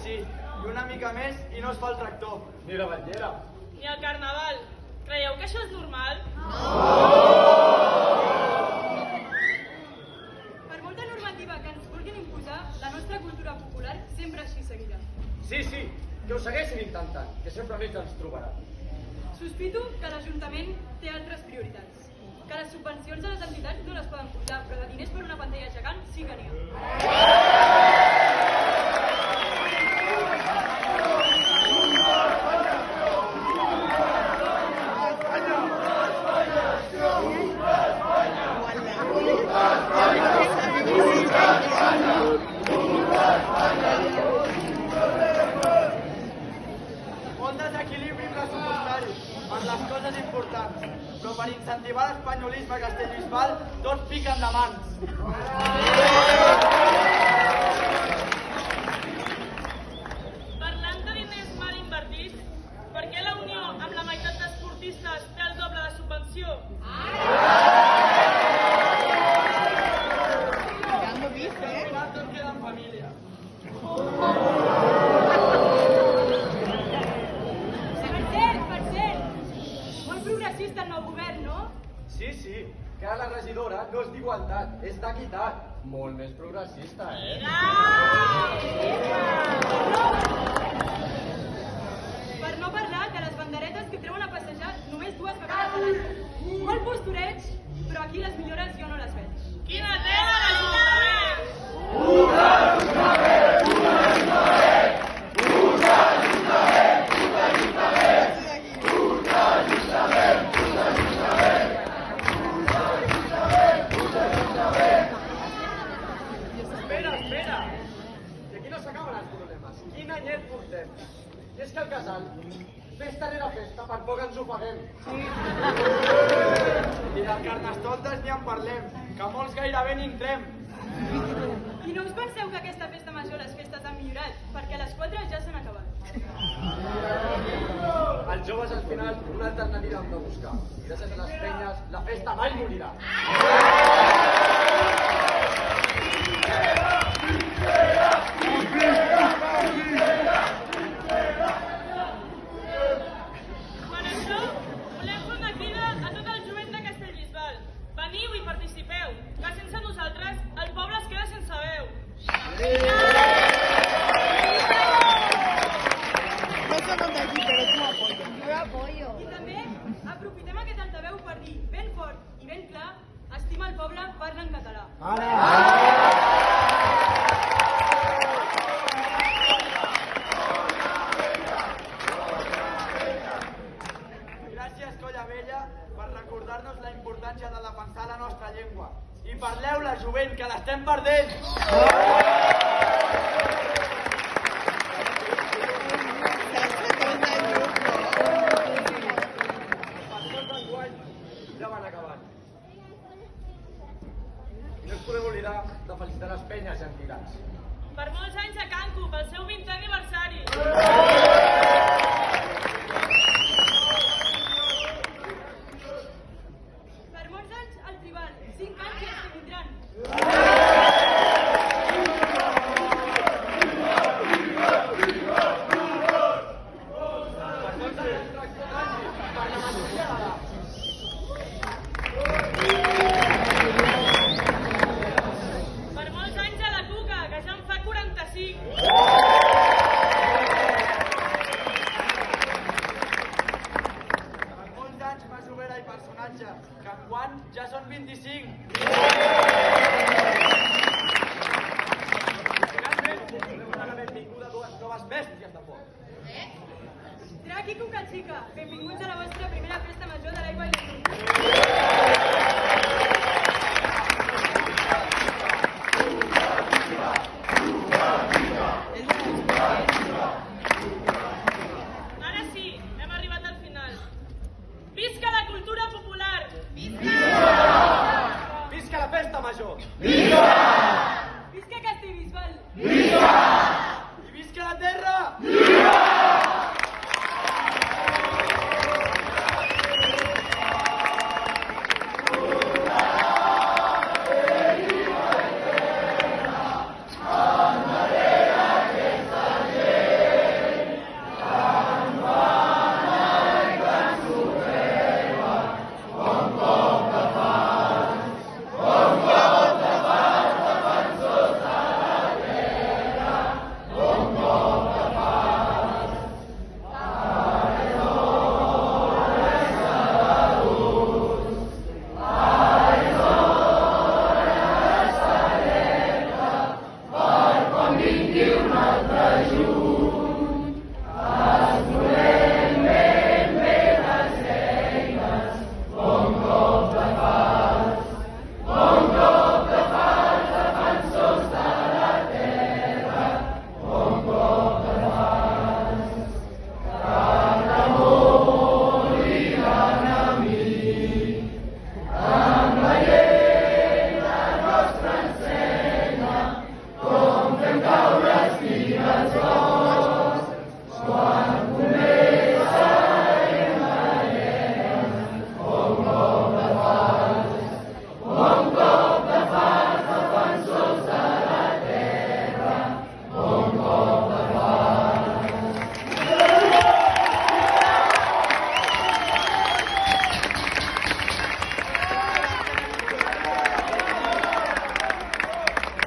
sí, i una mica més i no es fa el tractor. Ni la batllera. Ni el carnaval. Creieu que això és normal? Per molta normativa que ens vulguin imposar, la nostra cultura popular sempre així seguirà. Sí, que ho segueixin intentant, que sempre més ens trobaran. Sospito que l'Ajuntament té altres prioritats. Que les subvencions a les entitats no les poden posar, però de diners per una pantalla gegant sí que n'hi ha. Molt desequilibri pressupostari per les coses importants, però per incentivar l'espanyolisme a Castellbisbal tots piquen de mans. Parlant de diners mal invertits, per què la Unió amb la meitat d'esportistes té el doble de subvenció? Tot queda en família. Per cert, molt progressista el nou govern, no? Sí, que ara la regidora no és d'igualtat, és d'equitat. Molt més progressista, Per no parlar de les banderetes que treuen a passejar només 2 vegades a l'any. Molt postureig, però aquí les millores jo no les veig. Quina tela l'Ajuntament! Espera! I aquí no s'acaben els problemes. Quin anyet portem? I és que el casal, festa rere festa, per poc ens ofeguem. I de carnestoltes ni en parlem, que molts gairebé n'hi entrem. I no us penseu que aquesta festa major les festes han millorat, perquè les 4 ja s'han acabat. Els joves al final una alternativa hem de buscar. I gràcies a les penyes la festa mai morirà. Per això, volem fer una crida a tot el jovent de Castellbisbal. Veniu i participeu, que sense nosaltres el poble es queda sense veu. I també aprofitem aquest altaveu per dir ben fort i ben clar: estima el poble, parla en català. Gràcies, Colla Vella, per recordar-nos la importància de defensar la nostra llengua. I parleu-la, jovent, que l'estem perdent! Ja van acabant. I no ens podem oblidar de felicitar les penyes i entitats. Per molts anys a Canco, pel seu 20è aniversari. Per molts anys al Tribal, 5 anys i els que vindran. Per molts anys a la Cuca, que ja en fa 45. Per molts anys, masovera i personatge, que enguany ja són 25. Finalment, volem donar la benvinguda a dues noves bèsties de foc. Drac i Cuca Xica, benvinguts a la vostra primera festa major de l'aigua i la llum. Ara sí, hem arribat al final. Visca la cultura popular! Visca la festa major! Visca Castellbisbal! I visca la terra! i un altre just.